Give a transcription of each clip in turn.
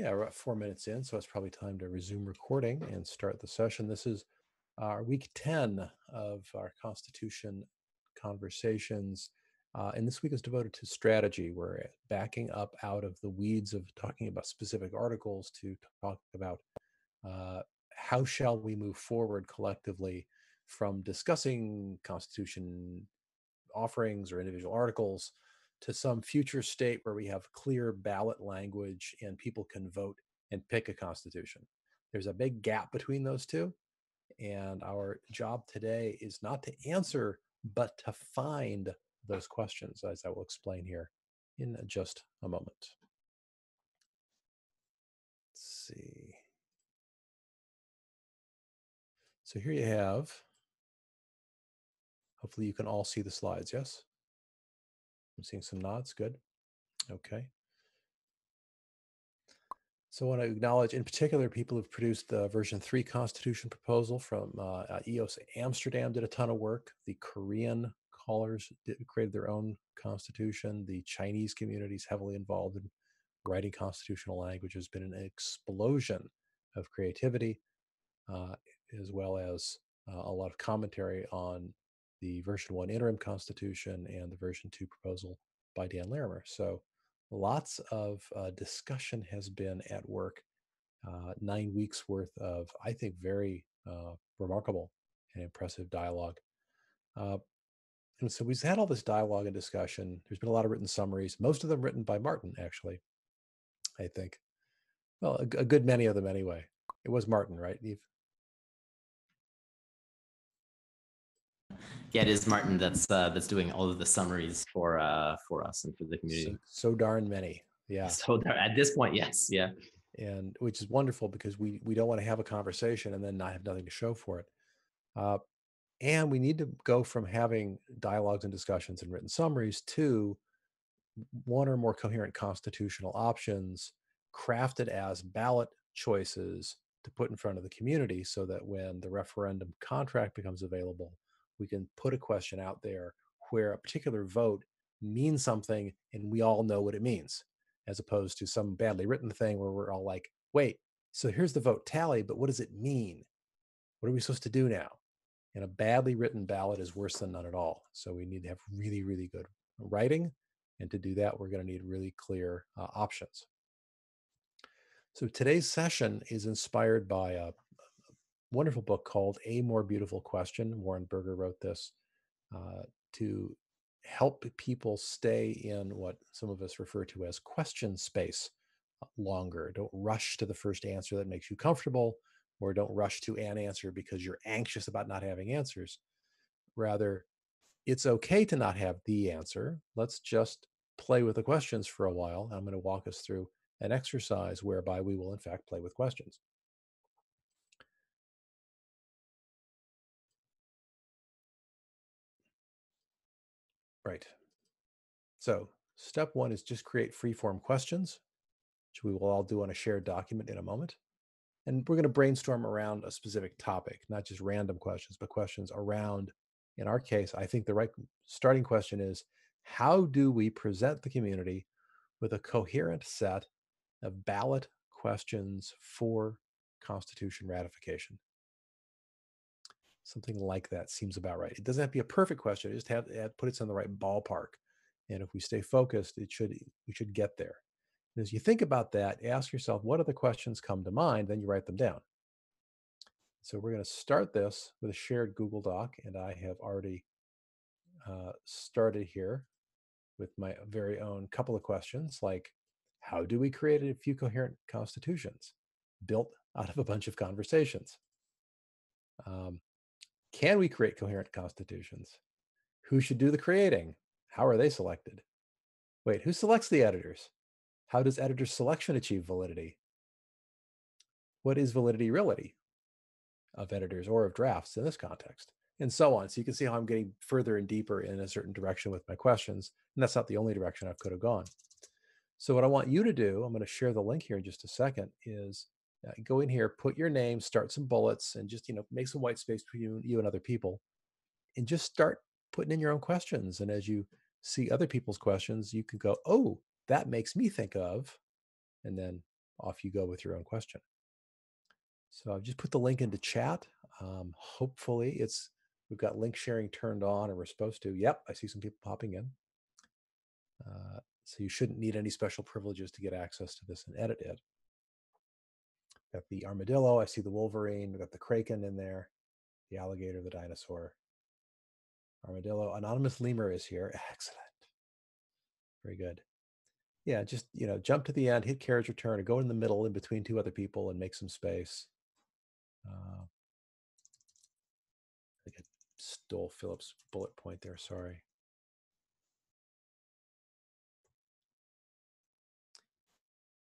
Yeah, we're about 4 minutes in, so it's probably time to resume recording and start the session. This is our week 10 of our Constitution conversations. And this week is devoted to strategy. We're backing up out of the weeds of talking about specific articles to talk about how shall we move forward collectively from discussing Constitution offerings or individual articles to some future state where we have clear ballot language and people can vote and pick a constitution. There's a big gap between those two. And our job today is not to answer, but to find those questions, as I will explain here in just a moment. Let's see. So here you have, hopefully you can all see the slides, yes? I'm seeing some nods, good. Okay. So I want to acknowledge, in particular, people who've produced the version 3 Constitution proposal from EOS Amsterdam did a ton of work. The Korean callers created their own constitution. The Chinese community is heavily involved in writing constitutional language. There's been an explosion of creativity, as well as a lot of commentary on the version 1 interim constitution and the version 2 proposal by Dan Larimer. So lots of discussion has been at work. 9 weeks worth of, I think, very remarkable and impressive dialogue. And so we've had all this dialogue and discussion. There's been a lot of written summaries, most of them written by Martin, actually, I think. Well, a good many of them anyway. It was Martin, right, Eve? Yeah, it is Martin that's doing all of the summaries for us and for the community. So darn many, yeah. So at this point, yes, yeah. And which is wonderful because we don't want to have a conversation and then not have nothing to show for it. And we need to go from having dialogues and discussions and written summaries to one or more coherent constitutional options crafted as ballot choices to put in front of the community so that when the referendum contract becomes available, we can put a question out there where a particular vote means something and we all know what it means, as opposed to some badly written thing where we're all like, wait, so here's the vote tally, but what does it mean? What are we supposed to do now? And a badly written ballot is worse than none at all. So we need to have really, really good writing. And to do that, we're going to need really clear options. So today's session is inspired by a wonderful book called A More Beautiful Question. Warren Berger wrote this to help people stay in what some of us refer to as question space longer. Don't rush to the first answer that makes you comfortable, or don't rush to an answer because you're anxious about not having answers. Rather, it's okay to not have the answer. Let's just play with the questions for a while. I'm going to walk us through an exercise whereby we will, in fact, play with questions. Right. So step one is just create free-form questions, which we will all do on a shared document in a moment. And we're going to brainstorm around a specific topic, not just random questions, but questions around, in our case, I think the right starting question is, how do we present the community with a coherent set of ballot questions for Constitution ratification? Something like that seems about right. It doesn't have to be a perfect question. Just have put it in the right ballpark. And if we stay focused, we should get there. And as you think about that, ask yourself, what other questions come to mind? Then you write them down. So we're going to start this with a shared Google Doc, and I have already started here with my very own couple of questions, like, how do we create a few coherent constitutions built out of a bunch of conversations? Can we create coherent constitutions? Who should do the creating? How are they selected? Wait, who selects the editors? How does editor selection achieve validity? What is validity really of editors or of drafts in this context? And so on. So you can see how I'm getting further and deeper in a certain direction with my questions. And that's not the only direction I could have gone. So what I want you to do, I'm going to share the link here in just a second, is go in here, put your name, start some bullets, and just, make some white space between you and other people, and just start putting in your own questions. And as you see other people's questions, you can go, oh, that makes me think of, and then off you go with your own question. So I've just put the link into chat. Hopefully we've got link sharing turned on, or we're supposed to. Yep, I see some people popping in. So you shouldn't need any special privileges to get access to this and edit it. Got the armadillo, I see the wolverine, we've got the kraken in there, the alligator, the dinosaur, armadillo. Anonymous lemur is here. Excellent. Very good. Yeah, just, jump to the end, hit carriage return, or go in the middle in between two other people and make some space. I think I stole Philip's bullet point there, sorry.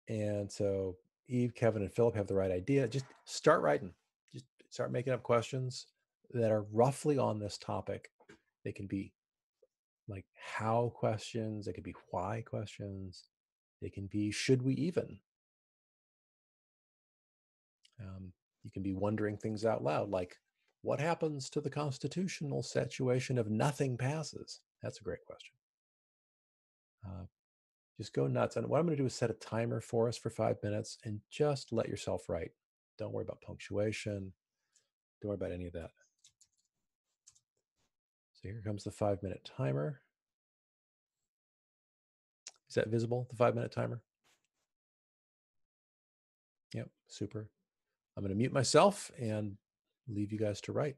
And so Eve, Kevin, and Philip have the right idea. Just start writing. Just start making up questions that are roughly on this topic. They can be like how questions, they could be why questions, they can be should we even. You can be wondering things out loud, like what happens to the constitutional situation if nothing passes? That's a great question. Just go nuts. And what I'm going to do is set a timer for us for 5 minutes and just let yourself write. Don't worry about punctuation. Don't worry about any of that. So here comes the 5-minute timer. Is that visible, the 5-minute timer? Yep, super. I'm going to mute myself and leave you guys to write.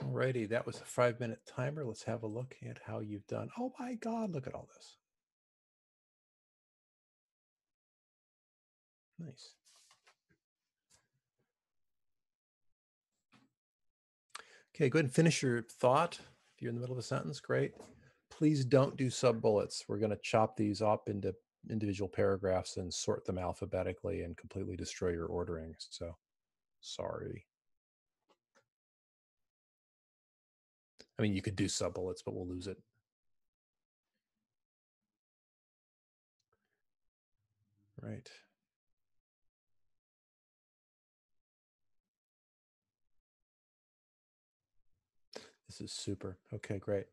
Alrighty, that was a 5-minute timer. Let's have a look at how you've done. Oh my God, look at all this. Nice. Okay, go ahead and finish your thought. If you're in the middle of a sentence, great. Please don't do sub bullets. We're going to chop these up into individual paragraphs and sort them alphabetically and completely destroy your ordering. So sorry. I mean, you could do sub bullets, but we'll lose it. Right. This is super. Okay, great.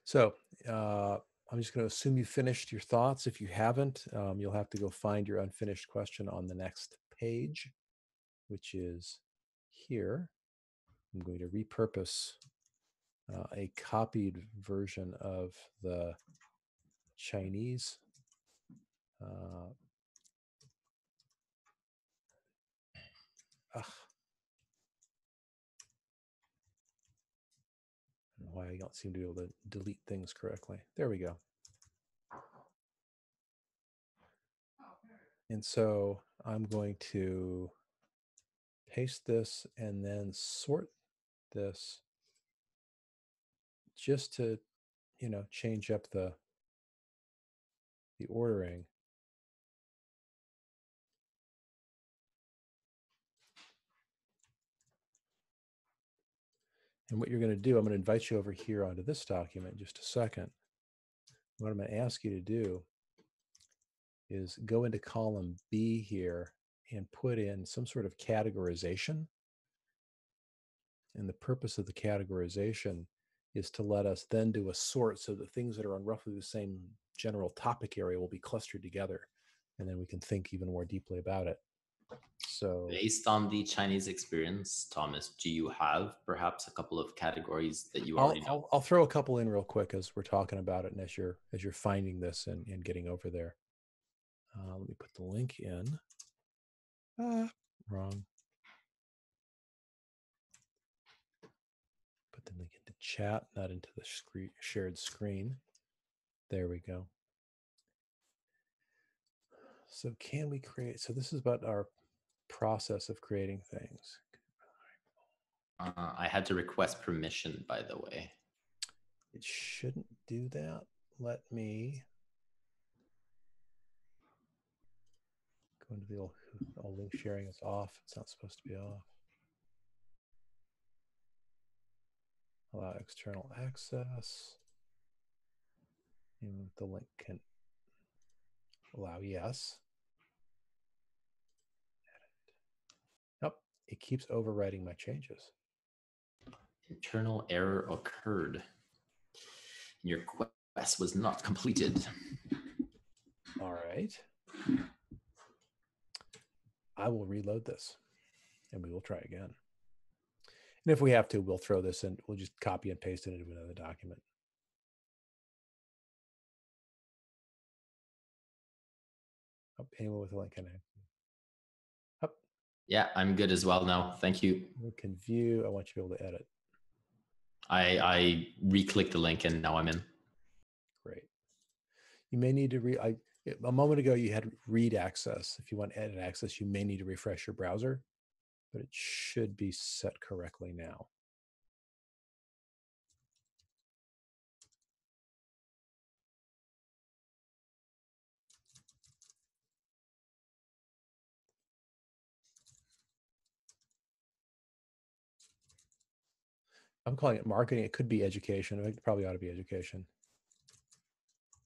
So I'm just going to assume you finished your thoughts. If you haven't, you'll have to go find your unfinished question on the next page, which is here. I'm going to repurpose a copied version of the Chinese I don't know why I don't seem to be able to delete things correctly. There we go. And so I'm going to paste this and then sort this just to, change up the ordering. And what you're going to do, I'm going to invite you over here onto this document in just a second. What I'm going to ask you to do is go into column B here and put in some sort of categorization. And the purpose of the categorization is to let us then do a sort so that things that are on roughly the same general topic area will be clustered together. And then we can think even more deeply about it. So based on the Chinese experience, Thomas, do you have perhaps a couple of categories that you I'll, already know? I'll throw a couple in real quick as we're talking about it and as you're finding this and getting over there. Let me put the link in. Wrong. Put the link into chat, not into the shared screen. There we go. So can we create, so this is about our process of creating things. I had to request permission, by the way. It shouldn't do that. Let me go into the old link sharing is off. It's not supposed to be off. Allow external access. And the link can allow yes. Nope, it keeps overwriting my changes. Internal error occurred. Your quest was not completed. All right. I will reload this and we will try again. And if we have to, we'll throw this in. We'll just copy and paste it into another document. Oh, anyone with a link connect? Up. Yeah, I'm good as well now. Thank you. You can view. I want you to be able to edit. I re-clicked the link and now I'm in. Great. You may need to a moment ago you had read access. If you want edit access, you may need to refresh your browser, but it should be set correctly now. I'm calling it marketing. It could be education. It probably ought to be education.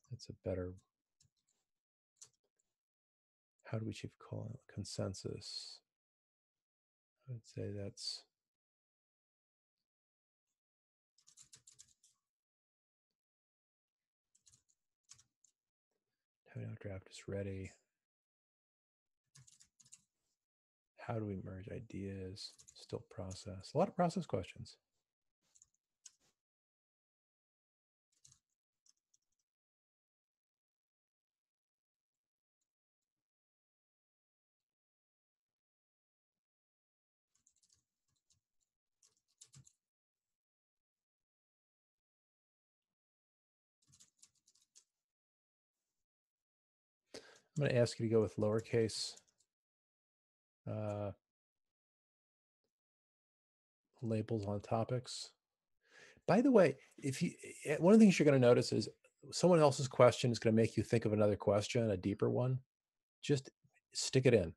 That's a better. How do we chief call it? Consensus. I would say that's. Now draft is ready. How do we merge ideas? Still process. A lot of process questions. I'm going to ask you to go with lowercase uh, labels on topics. By the way, if you one of the things you're going to notice is someone else's question is going to make you think of another question, a deeper one. Just stick it in.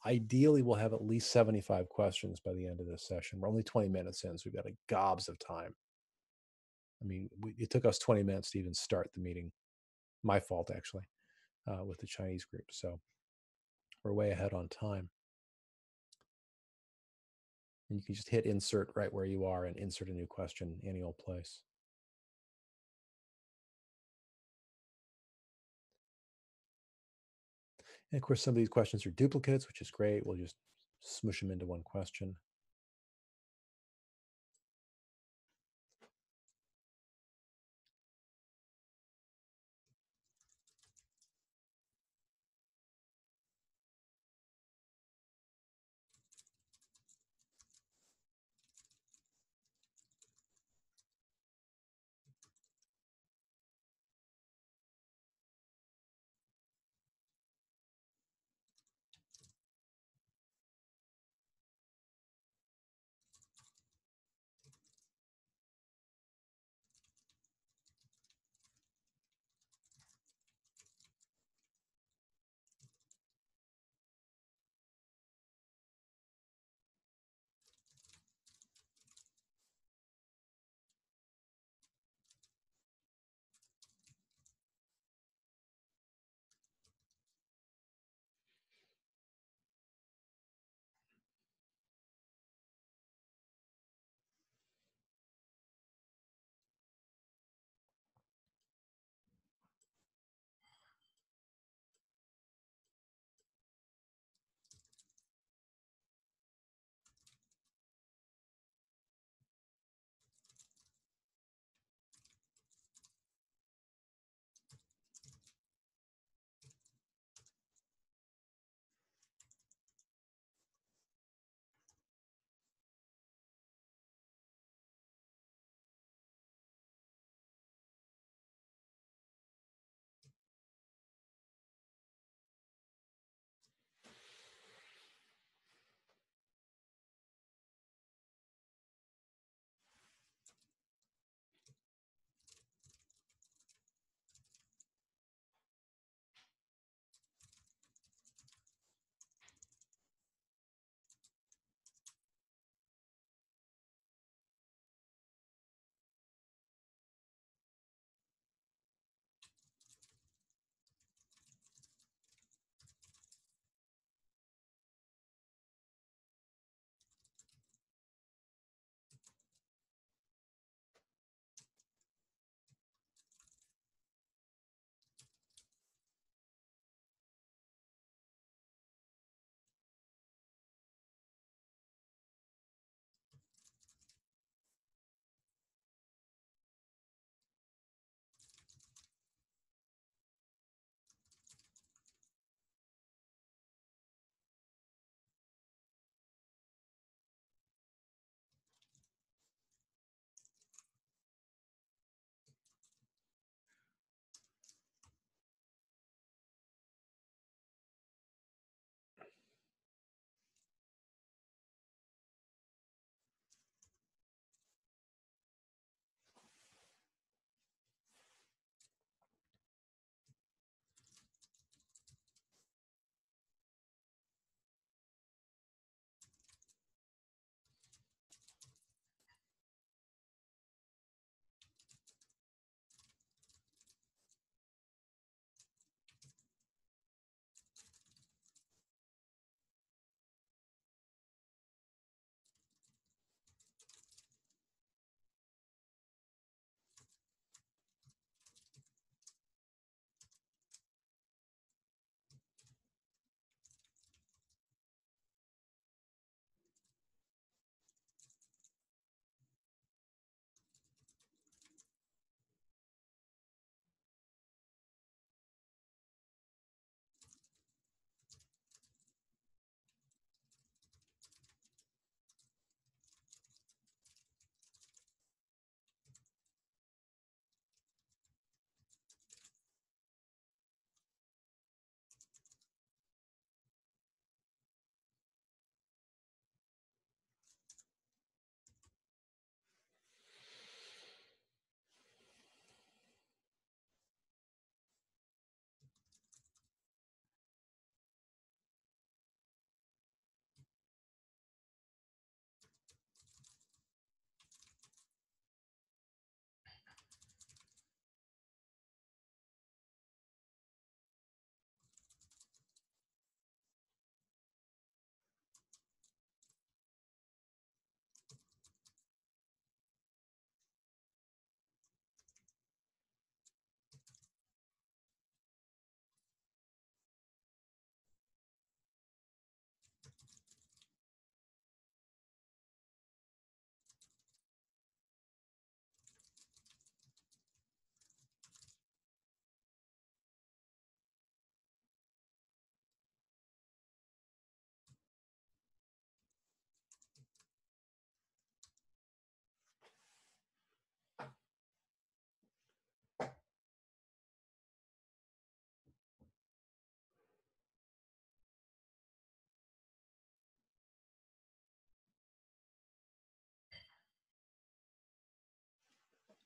Ideally, we'll have at least 75 questions by the end of this session. We're only 20 minutes in, so we've got a gobs of time. I mean, it took us 20 minutes to even start the meeting. My fault, actually, with the Chinese group. So we're way ahead on time. And you can just hit insert right where you are and insert a new question any old place. And of course, some of these questions are duplicates, which is great. We'll just smush them into one question.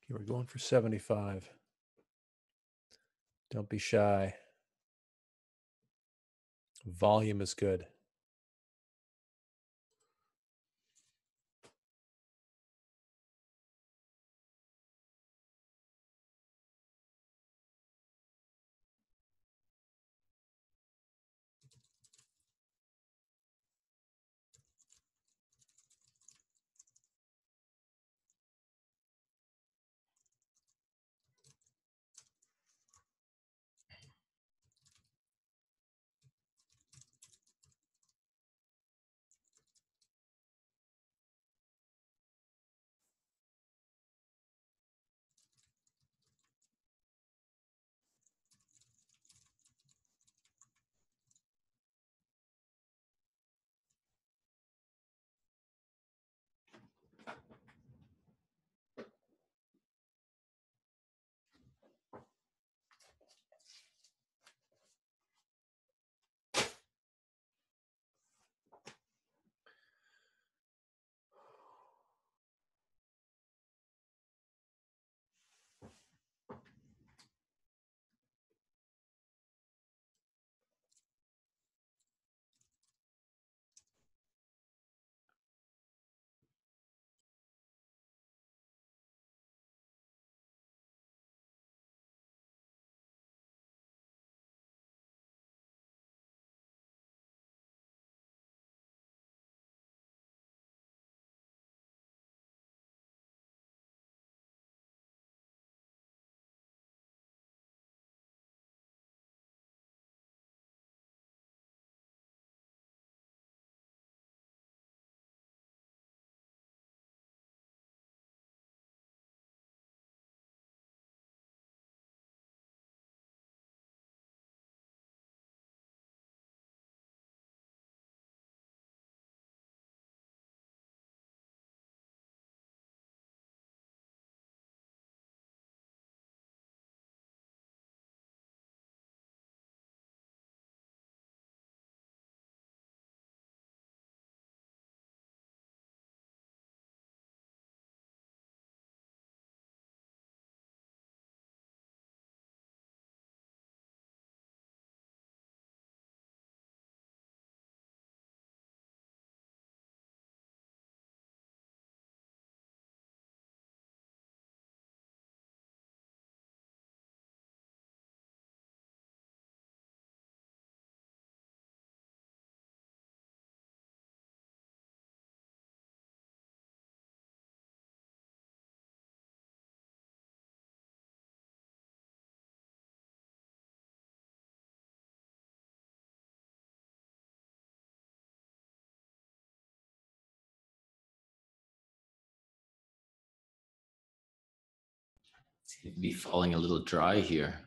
Okay, we're going for 75. Don't be shy. Volume is good. Seem to be falling a little dry here.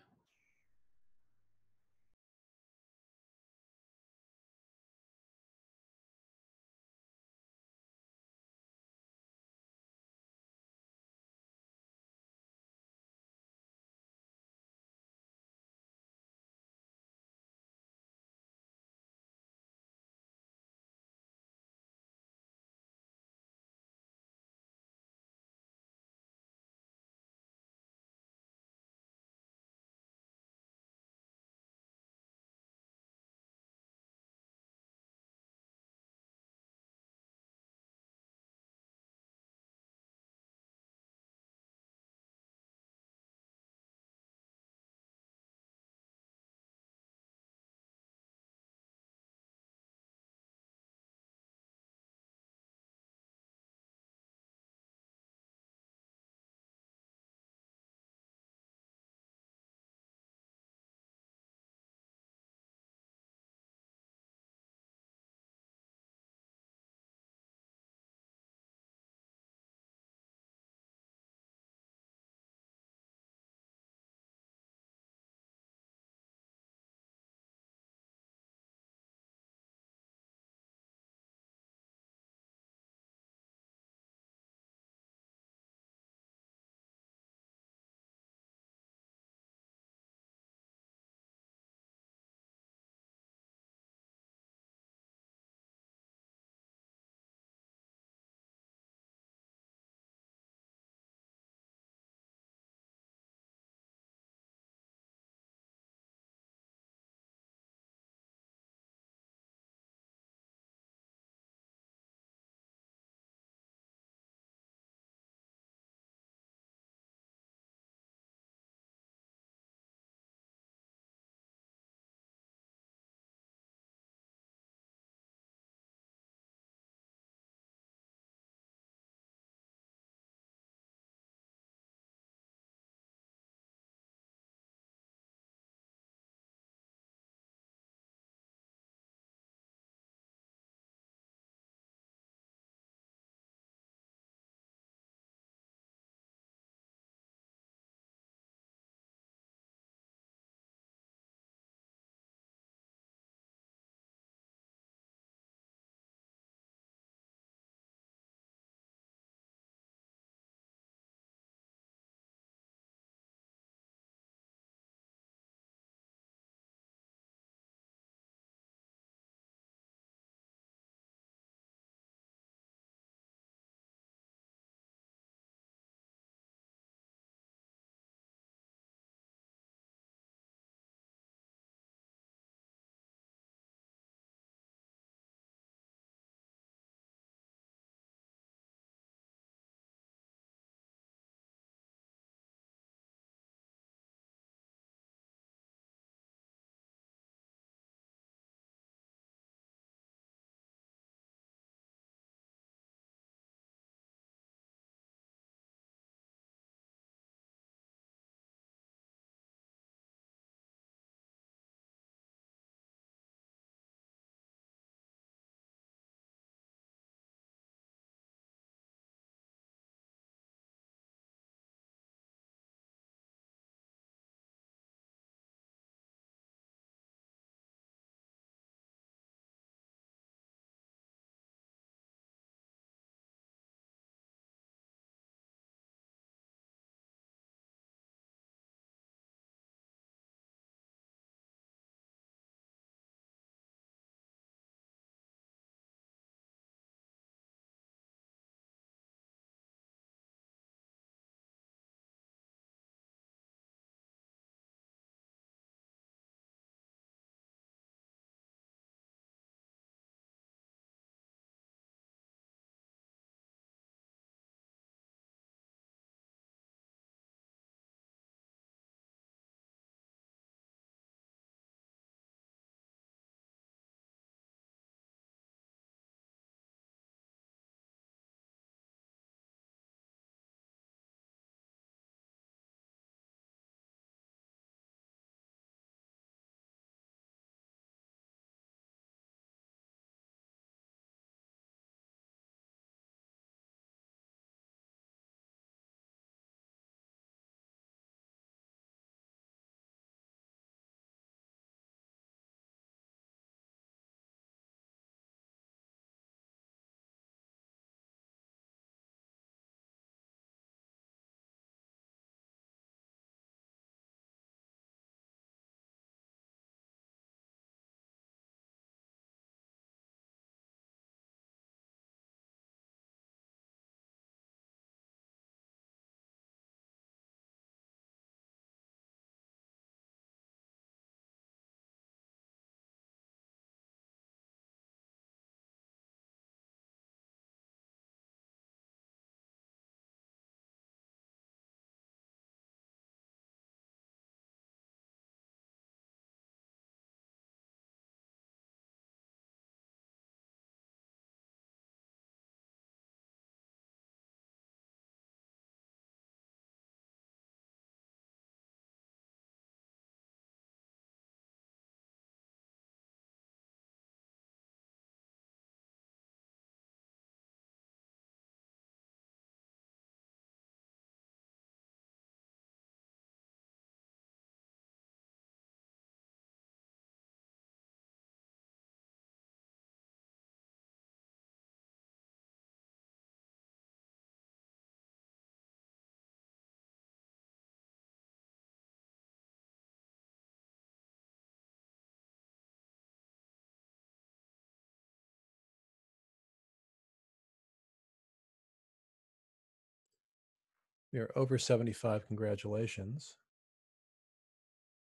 You're over 75. Congratulations.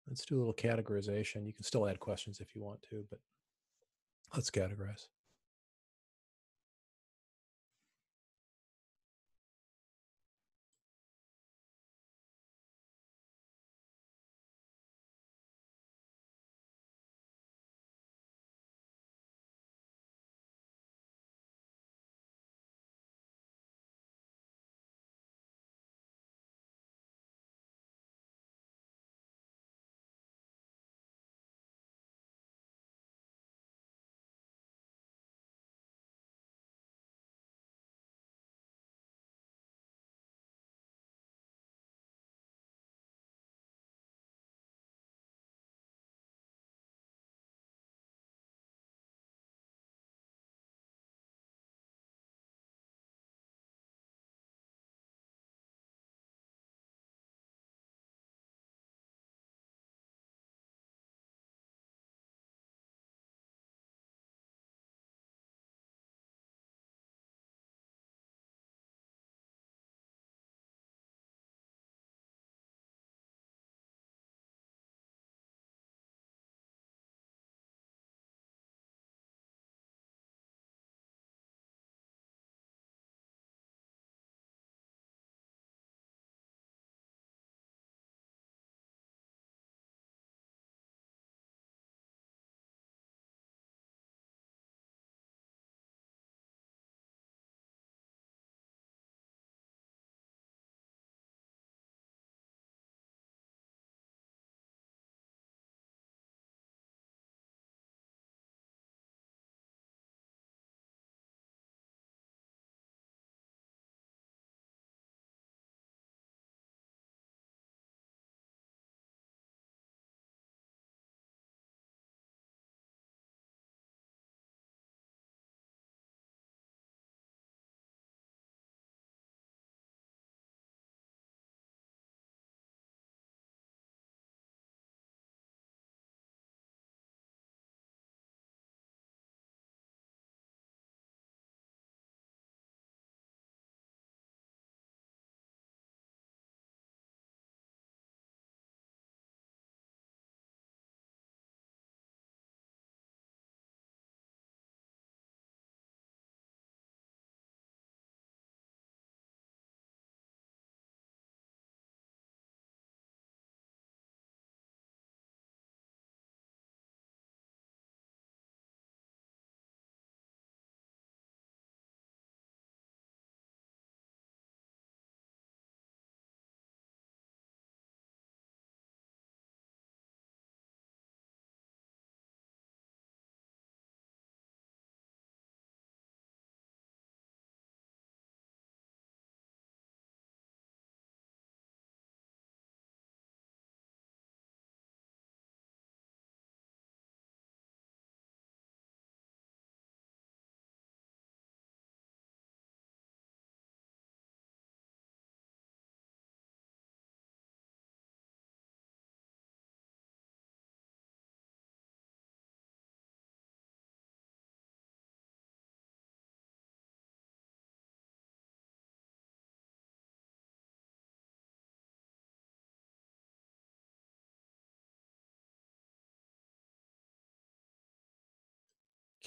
Let's do a little categorization. You can still add questions if you want to, but let's categorize.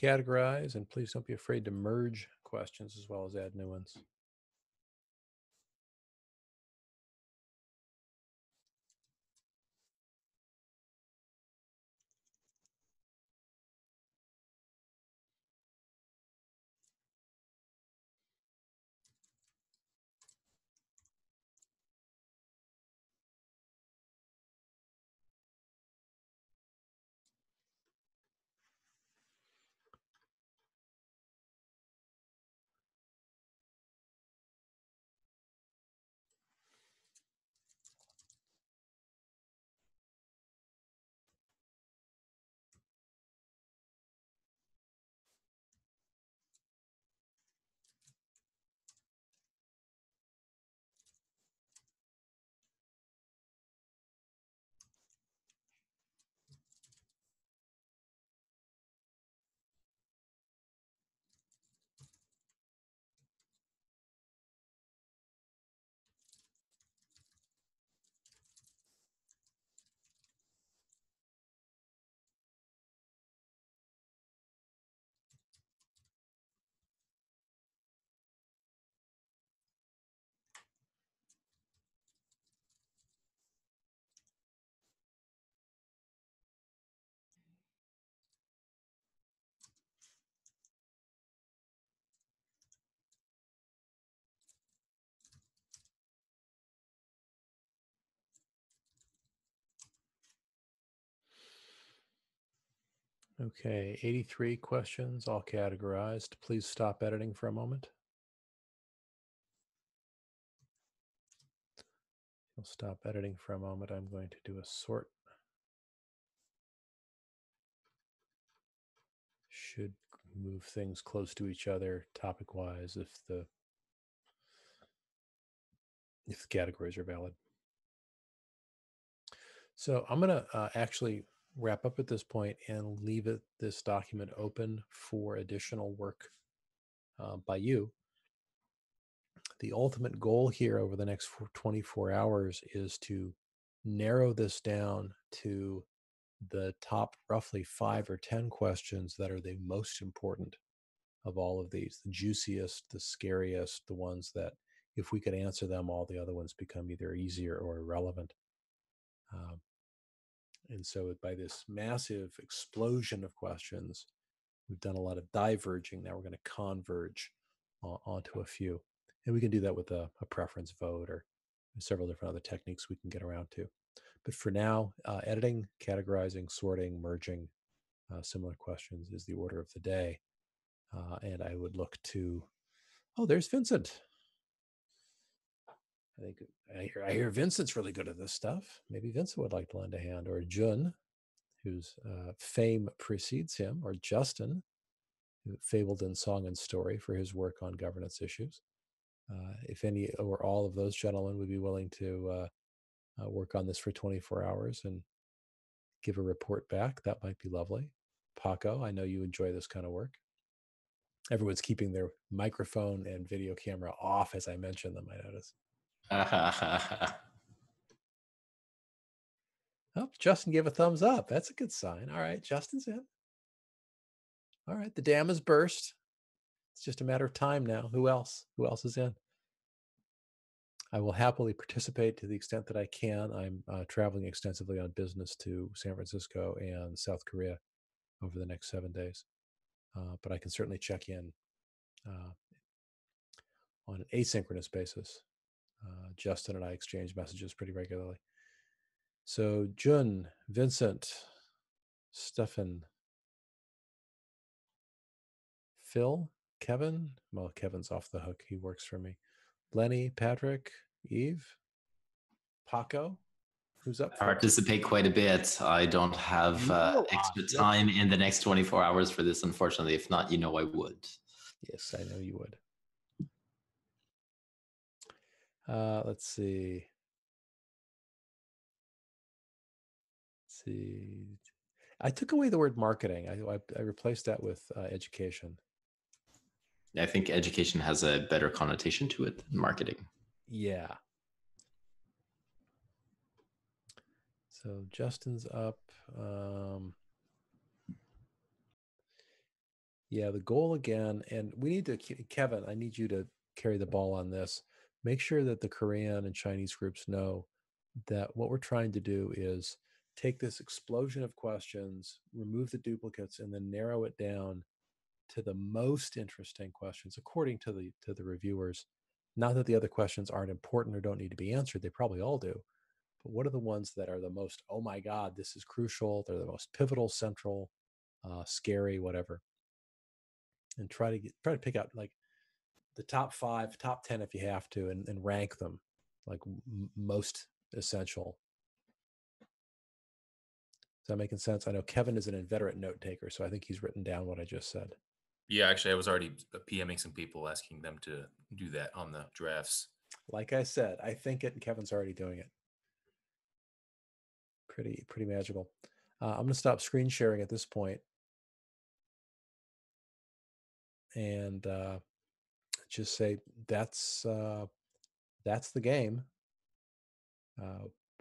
Categorize, and please don't be afraid to merge questions as well as add new ones. Okay, 83 questions, all categorized. Please stop editing for a moment. I'll stop editing for a moment. I'm going to do a sort. Should move things close to each other topic-wise if the categories are valid. So I'm going to actually wrap up at this point and leave this document open for additional work by you. The ultimate goal here over the next 24 hours is to narrow this down to the top roughly 5 or 10 questions that are the most important of all of these, the juiciest, the scariest, the ones that if we could answer them, all the other ones become either easier or irrelevant. Um, and so by this massive explosion of questions, we've done a lot of diverging. Now we're going to converge onto a few. And we can do that with a preference vote or several different other techniques we can get around to. But for now, editing, categorizing, sorting, merging similar questions is the order of the day. And I would look to, oh, there's Vincent. I think I hear Vincent's really good at this stuff. Maybe Vincent would like to lend a hand, or Jun, whose fame precedes him, or Justin, fabled in song and story for his work on governance issues. If any or all of those gentlemen would be willing to work on this for 24 hours and give a report back, that might be lovely. Paco, I know you enjoy this kind of work. Everyone's keeping their microphone and video camera off as I mention them, I notice. Oh, Justin gave a thumbs up. That's a good sign. All right, Justin's in. All right, the dam has burst. It's just a matter of time now. Who else? Who else is in? I will happily participate to the extent that I can. I'm traveling extensively on business to San Francisco and South Korea over the next 7 days. But I can certainly check in on an asynchronous basis. Justin and I exchange messages pretty regularly. So Jun, Vincent, Stefan, Phil, Kevin. Well, Kevin's off the hook. He works for me. Lenny, Patrick, Eve, Paco. Who's up for it? Participate quite a bit. I don't have extra time in the next 24 hours for this, unfortunately. If not, I would. Yes, I know you would. Let's see. I took away the word marketing. I replaced that with education. I think education has a better connotation to it than marketing. Yeah. So Justin's up. Yeah, the goal again, and we need to, Kevin, I need you to carry the ball on this. Make sure that the Korean and Chinese groups know that what we're trying to do is take this explosion of questions, remove the duplicates, and then narrow it down to the most interesting questions according to the reviewers. Not that the other questions aren't important or don't need to be answered, they probably all do. But what are the ones that are the most, oh my God, this is crucial, they're the most pivotal, central, scary, whatever. And try to pick out like the top 5, top 10 if you have to, and rank them like most essential. Is that making sense? I know Kevin is an inveterate note taker, so I think he's written down what I just said. Yeah, actually, I was already PMing some people asking them to do that on the drafts. Like I said, I think it, and Kevin's already doing it. Pretty magical. I'm going to stop screen sharing at this point and just say that's the game.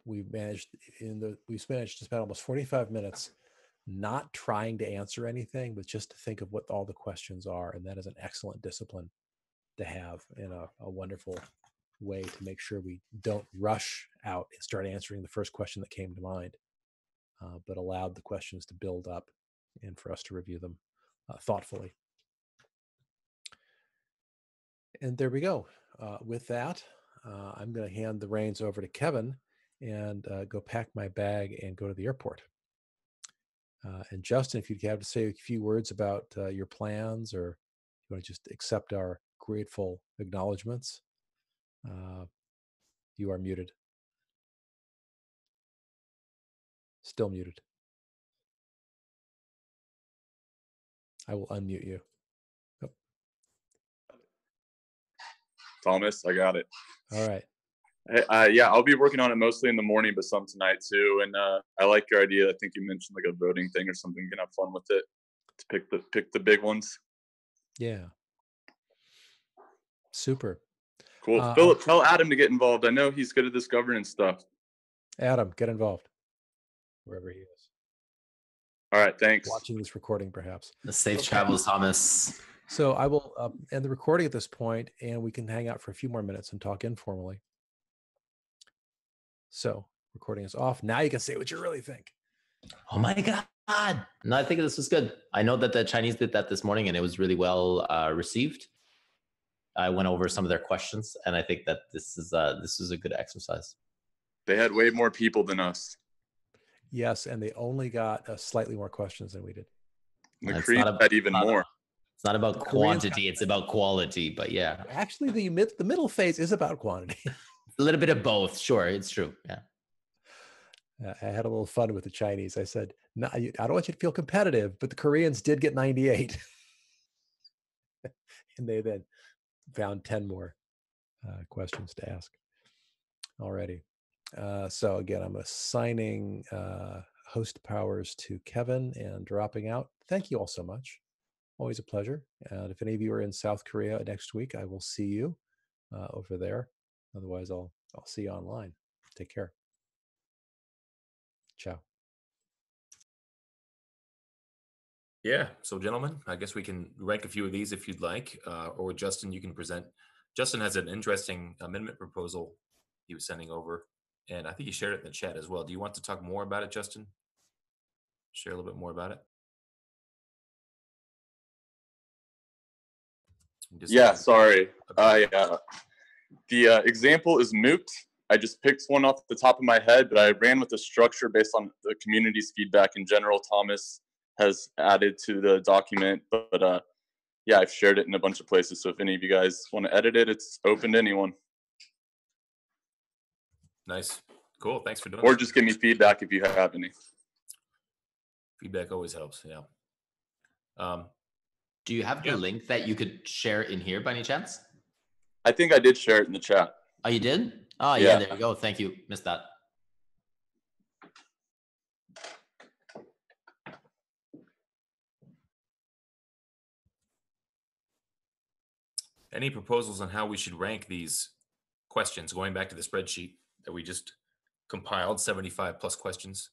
We've managed to spend almost 45 minutes not trying to answer anything, but just to think of what all the questions are, and that is an excellent discipline to have in a wonderful way to make sure we don't rush out and start answering the first question that came to mind, but allowed the questions to build up and for us to review them thoughtfully. And there we go. With that, I'm going to hand the reins over to Kevin and go pack my bag and go to the airport. And Justin, if you'd have to say a few words about your plans, or you want to just accept our grateful acknowledgments, you are muted. Still muted. I will unmute you. Oh. Thomas, I got it. All right. Hey, yeah, I'll be working on it mostly in the morning, but some tonight too. And I like your idea. I think you mentioned like a voting thing or something. You can have fun with it to pick the big ones. Yeah. Super. Cool. Philip, tell Adam to get involved. I know he's good at this governance stuff. Adam, get involved wherever he is. All right, thanks. Watching this recording, perhaps. The safe travels, Thomas. So I will end the recording at this point, and we can hang out for a few more minutes and talk informally. So recording is off. Now you can say what you really think. Oh my God. No, I think this was good. I know that the Chinese did that this morning, and it was really well received. I went over some of their questions, and I think that this is a good exercise. They had way more people than us. Yes, and they only got slightly more questions than we did. The Koreans had even more. It's not about quantity; it's about quality. But yeah, actually, the middle phase is about quantity. A little bit of both. Sure, it's true. Yeah. I had a little fun with the Chinese. I said, "No, I don't want you to feel competitive," but the Koreans did get 98, and they then found 10 more questions to ask already. So again, I'm assigning host powers to Kevin and dropping out. Thank you all so much. Always a pleasure. And if any of you are in South Korea next week, I will see you over there. Otherwise, I'll see you online. Take care. Ciao. Yeah. So, gentlemen, I guess we can rank a few of these if you'd like, or Justin, you can present. Justin has an interesting amendment proposal he was sending over, and I think he shared it in the chat as well. Do you want to talk more about it, Justin? Share a little bit more about it. Yeah, sorry. The example is moot. I just picked one off the top of my head, but I ran with the structure based on the community's feedback in general. Thomas has added to the document, but yeah, I've shared it in a bunch of places. So if any of you guys want to edit it, it's open to anyone. Nice. Cool. Thanks for doing Or that. just give me feedback if you have any. Feedback always helps. Yeah. Do you have the link that you could share in here by any chance? I think I did share it in the chat. Oh, you did? Oh, yeah, there you go. Thank you. Missed that. Any proposals on how we should rank these questions, going back to the spreadsheet that we just compiled, 75 plus questions?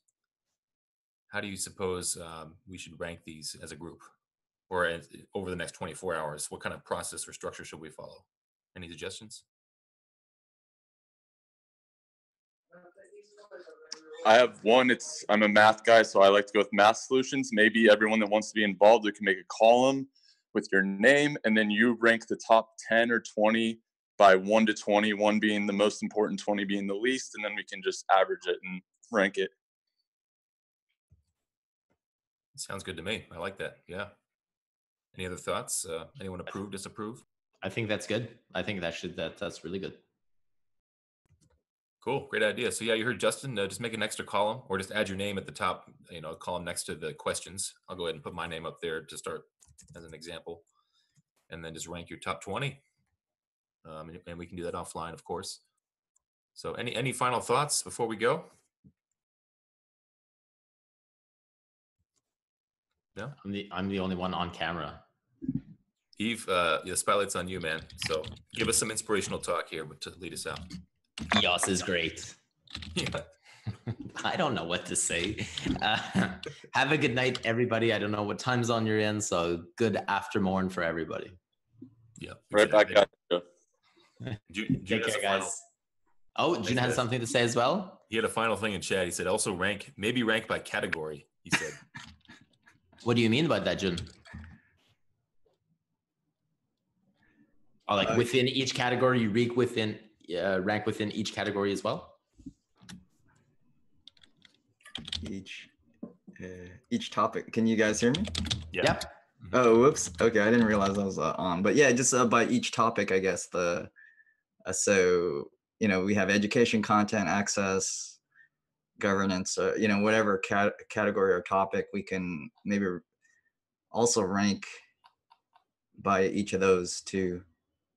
How do you suppose we should rank these as a group, or over the next 24 hours? What kind of process or structure should we follow? Any suggestions? I have one. I'm a math guy, so I like to go with math solutions. Maybe everyone that wants to be involved, we can make a column with your name, and then you rank the top 10 or 20 by 1 to 20, 1 being the most important, 20 being the least, and then we can just average it and rank it. Sounds good to me. I like that. Yeah. Any other thoughts? Anyone approve, disapprove? I think that's good. I think that's really good. Cool. Great idea. So yeah, you heard Justin, just make an extra column or just add your name at the top, column next to the questions. I'll go ahead and put my name up there to start as an example, and then just rank your top 20. And we can do that offline, of course. So any final thoughts before we go? No? I'm the only one on camera. Eve, the spotlight's on you, man. So give us some inspirational talk here to lead us out. EOS is great. Yeah. I don't know what to say. Have a good night, everybody. I don't know what time zone you're in, so good afternoon for everybody. Yeah. Right back at you. June Take has care, a final. guys. Oh, June has something to say as well? He had a final thing in chat. He said also maybe rank by category, he said. What do you mean by that, June? Oh, like within each category, you rank within each category as well? Each each topic. Can you guys hear me? Yeah. Yep. Oh, whoops. Okay, I didn't realize I was on. But yeah, just by each topic, I guess so we have education, content, access, governance. Whatever category or topic, we can maybe also rank by each of those too,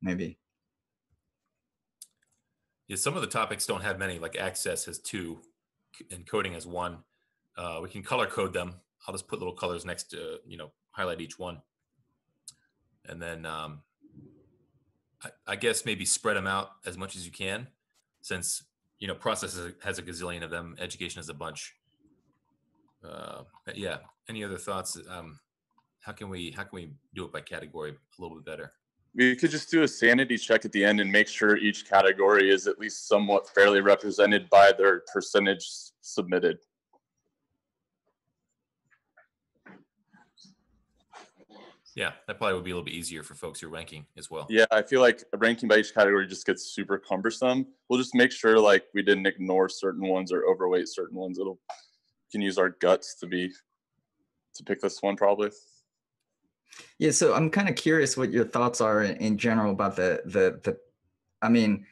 maybe. Yeah, some of the topics don't have many, like access has 2 and coding has 1. We can color code them. I'll just put little colors next to, highlight each one. And then I guess maybe spread them out as much as you can, since, process has a gazillion of them. Education has a bunch. But yeah. Any other thoughts? How can we do it by category a little bit better? We could just do a sanity check at the end and make sure each category is at least somewhat fairly represented by their percentage submitted. Yeah, that probably would be a little bit easier for folks who are ranking as well. Yeah, I feel like ranking by each category just gets super cumbersome. We'll just make sure like we didn't ignore certain ones or overweight certain ones. We can use our guts to pick this one probably. Yeah, so I'm kind of curious what your thoughts are in general about I mean,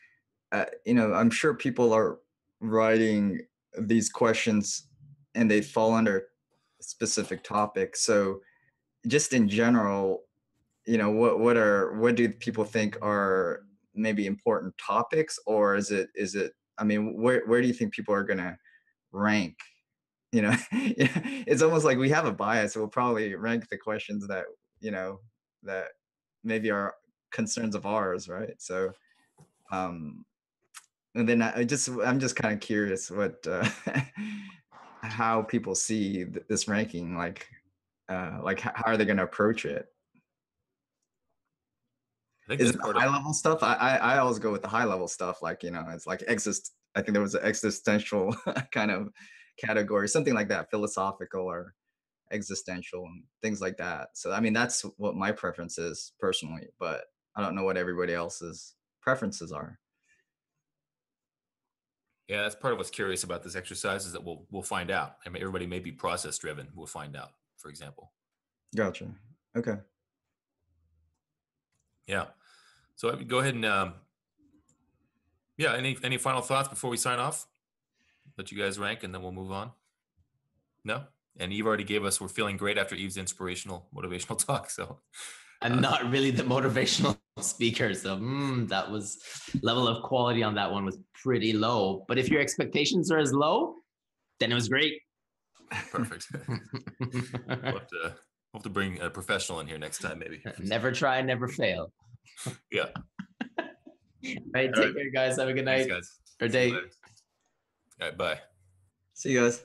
I'm sure people are writing these questions and they fall under specific topics. So just in general, what do people think are maybe important topics, or is it, I mean, where do you think people are going to rank? It's almost like we have a bias. We'll probably rank the questions that that maybe are concerns of ours, right? So and then I'm just kind of curious what how people see this ranking, like how are they going to approach it? I think Is that's it part high of level stuff? I always go with the high level stuff, like it's like I think there was an existential kind of category, something like that, philosophical or existential and things like that. So I mean, that's what my preference is personally, but I don't know what everybody else's preferences are. Yeah, that's part of what's curious about this exercise, is that we'll find out. I mean, everybody may be process driven. We'll find out, for example. Gotcha. Okay. Yeah. So I would go ahead and yeah. Any final thoughts before we sign off? Let you guys rank, and then we'll move on. No. And Eve already gave us. We're feeling great after Eve's motivational talk. So I'm not really the motivational speaker, so that was level of quality on that one was pretty low. But if your expectations are as low, then it was great. perfect. We'll have to bring a professional in here next time, maybe. Never try, never fail. Yeah. All right, take care, guys. Have a good night. Thanks, guys. Or day. All right, bye. See you guys.